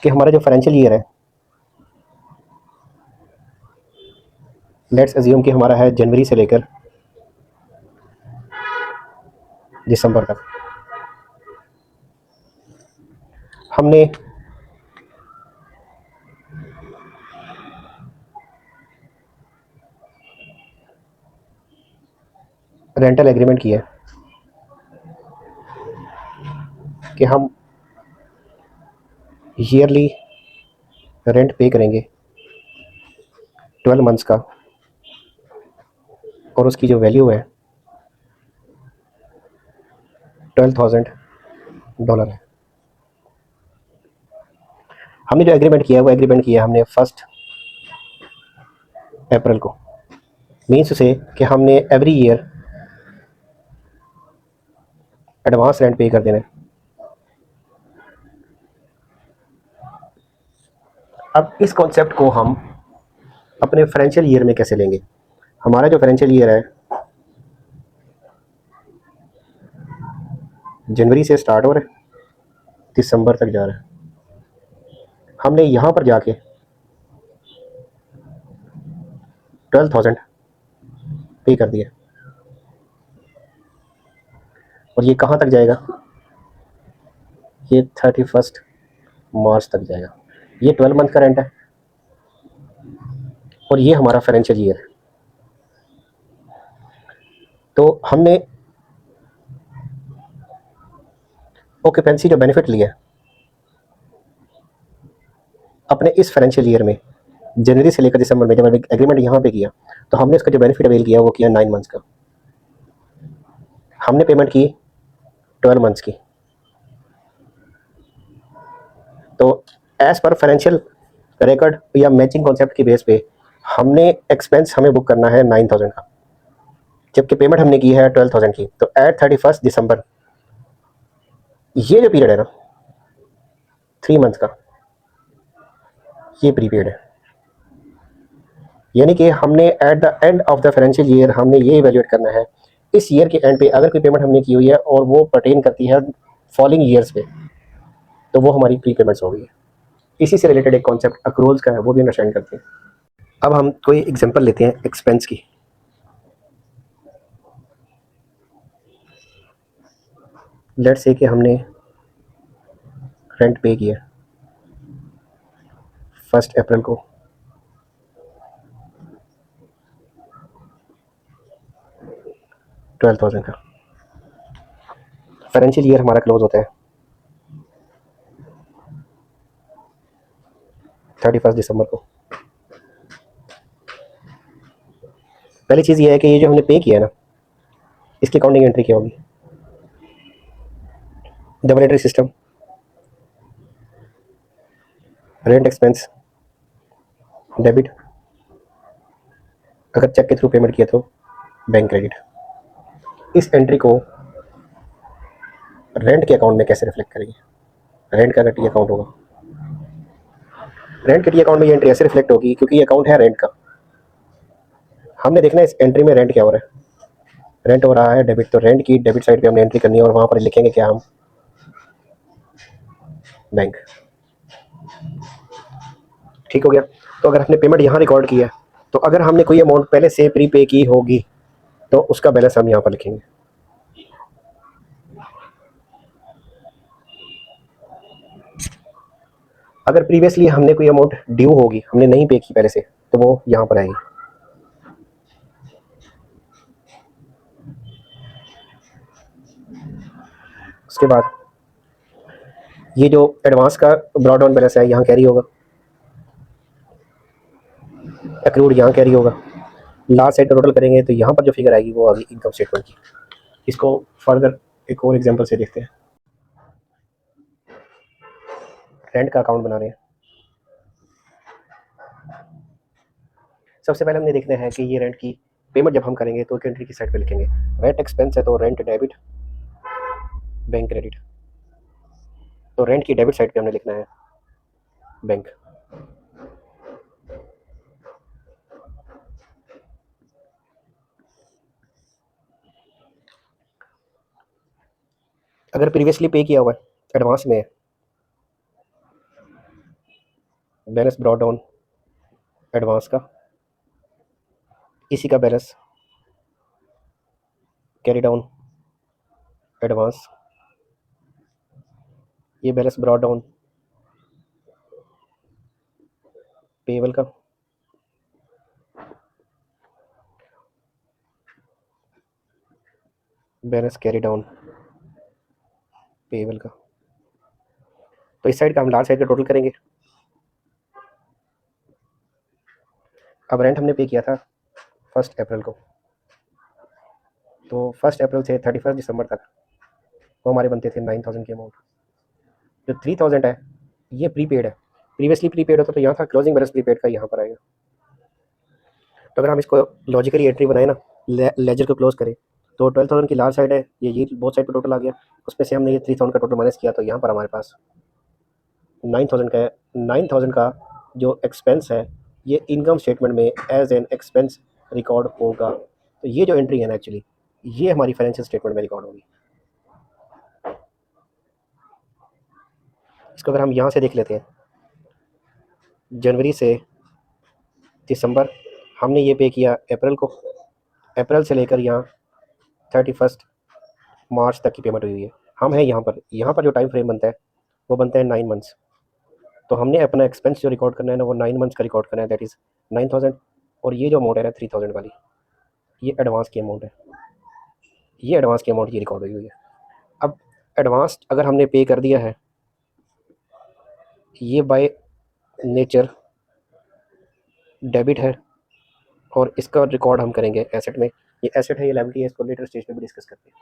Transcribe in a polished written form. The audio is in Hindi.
कि हमारा जो फाइनेंशियल ईयर है, लेट्स अज्यूम कि हमारा है जनवरी से लेकर दिसंबर तक। हमने रेंटल एग्रीमेंट किया है कि हम ईयरली रेंट पे करेंगे 12 मंथ्स का, और उसकी जो वैल्यू है $12,000 है। हमने जो एग्रीमेंट किया है वो एग्रीमेंट किया हमने 1 अप्रैल को। मीन्स से कि हमने एवरी ईयर एडवांस रेंट पे कर देना है। अब इस कॉन्सेप्ट को हम अपने फाइनेंशियल ईयर में कैसे लेंगे? हमारा जो फाइनेंशियल ईयर है जनवरी से स्टार्ट हो रहा है, दिसंबर तक जा रहा है। हमने यहाँ पर जाके 12,000 पे कर दिया, और ये कहाँ तक जाएगा? ये 31 मार्च तक जाएगा। ये 12 मंथ का रेंट है और ये हमारा फाइनेंशियल ईयर है। तो हमने ऑक्यूपेंसी जो बेनिफिट लिया अपने इस फाइनेंशियल ईयर में, जनवरी से लेकर दिसंबर में, जब एग्रीमेंट यहाँ पे किया तो हमने इसका जो बेनिफिट अवेल किया वो किया 9 मंथ्स का। हमने पेमेंट की 12 मंथ्स की। तो एज पर फाइनेंशियल रिकॉर्ड या मैचिंग कॉन्सेप्ट की बेस पे हमने एक्सपेंस हमें बुक करना है 9,000 का, जबकि पेमेंट हमने की है 12,000 की। तो एट 31 दिसंबर ये जो पीरियड है ना 3 मंथ का, ये प्रीपेड है। यानी कि हमने at the end of the financial year हमने ये इवेल्युएट करना है इस ईयर के एंड पे अगर कोई पेमेंट हमने की हुई है और वो पर्टेन करती है फॉलोइंग ईयर्स पे, तो वो हमारी प्री पेमेंट्स हो गई है। इसी से रिलेटेड एक कॉन्सेप्ट अक्रूवल्स का है, वो भी अंडरस्टैंड करते हैं। अब हम कोई एग्जांपल लेते हैं एक्सपेंस की। लेट्स से कि हमने रेंट पे किया 1 अप्रैल को, 12,000 का। फाइनेंशियल ईयर हमारा क्लोज होता है 31 दिसंबर को। पहली चीज़ ये है कि ये जो हमने पे किया है ना, इसकी अकाउंटिंग एंट्री क्या होगी? Double entry system, rent expense debit, अगर चेक के थ्रू पेमेंट किया तो बैंक क्रेडिट। इस एंट्री को रेंट के अकाउंट में कैसे रिफ्लेक्ट करेंगे? रेंट का टी अकाउंट होगा। रेंट के टी अकाउंट में ये एंट्री ऐसे रिफ्लेक्ट होगी क्योंकि ये अकाउंट है रेंट का। हमने देखना है इस एंट्री में रेंट क्या हो रहा है। रेंट हो रहा है डेबिट, तो रेंट की डेबिट साइड पे हमने एंट्री करनी है और वहाँ पर लिखेंगे क्या हम? बैंक। ठीक हो गया। तो अगर हमने पेमेंट यहाँ रिकॉर्ड किया तो अगर हमने कोई अमाउंट पहले से प्री पे की होगी तो उसका बैलेंस हम यहाँ पर लिखेंगे। अगर प्रीवियसली हमने कोई अमाउंट ड्यू होगी, हमने नहीं पे की पहले से, तो वो यहाँ पर आएगी। उसके बाद ये जो एडवांस का ब्रॉड डाउन बैलेंस है यहाँ कैरी होगा, एक्रूड यहाँ कैरी होगा। लास्ट साइड टोटल करेंगे तो यहाँ पर जो फिगर आएगी वो आएगी इनकम स्टेटमेंट की। इसको फर्दर एक और एग्जांपल से देखते हैं। रेंट का अकाउंट बना रहे हैं। सबसे पहले हमने देखना है कि ये रेंट की पेमेंट जब हम करेंगे तो एंट्री की साइड पे लिखेंगे। रेंट एक्सपेंस है तो रेंट डेबिट, बैंक क्रेडिट। तो रेंट की डेबिट साइड पे हमने लिखना है बैंक। अगर प्रीवियसली पे किया हुआ है एडवांस में है बैलेंस ब्रॉट डाउन एडवांस का, इसी का बैलेंस कैरी डाउन एडवांस, ये बैलेंस ब्रॉट डाउन पेबल का, बैलेंस कैरी डाउन पेबल का। तो इस साइड का हम लार्ज साइड का टोटल करेंगे। अब रेंट हमने पे किया था 1 अप्रैल को, तो 1 अप्रैल से 31 दिसंबर तक वो हमारे बनते थे 9,000 के अमाउंट। जो 3,000 है ये प्रीपेड है, प्रीवियसली प्रीपेड होता तो यहाँ था, क्लोजिंग बैलेंस प्रीपेड का यहाँ पर आएगा। तो अगर हम इसको लॉजिकली एंट्री बनाए ना, लेजर को क्लोज करें, तो 12,000 की लार्ज साइड है, ये बोथ साइड का टोटल आ गया, उसमें से हमने ये 3,000 का टोटल माइनस किया, तो यहाँ पर हमारे पास 9,000 का है। 9,000 का जो एक्सपेंस है ये इनकम स्टेटमेंट में एज एन एक्सपेंस रिकॉर्ड होगा। तो ये जो एंट्री है ना एक्चुअली ये हमारी फाइनेंशियल स्टेटमेंट में रिकॉर्ड होगी। इसको अगर हम यहाँ से देख लेते हैं, जनवरी से दिसंबर हमने ये पे किया अप्रैल को, अप्रैल से लेकर यहाँ 31 मार्च तक की पेमेंट हुई हुई है। हम हैं यहाँ पर जो टाइम फ्रेम बनता है वो बनता है 9 मंथ्स। तो हमने अपना एक्सपेंस जो रिकॉर्ड करना है ना वो 9 मंथ्स का रिकॉर्ड करना है, दैट इज़ 9,000। और ये जो अमाउंट है ना 3,000 वाली, ये एडवांस की अमाउंट है, ये एडवांस की अमाउंट की रिकॉर्ड हुई हुई है। अब एडवांस अगर हमने पे कर दिया है, ये बाय नेचर डेबिट है, और इसका रिकॉर्ड हम करेंगे एसेट में। ये एसेट है, ये लायबिलिटी है, इसको लेटर स्टेज पे भी डिस्कस करते हैं।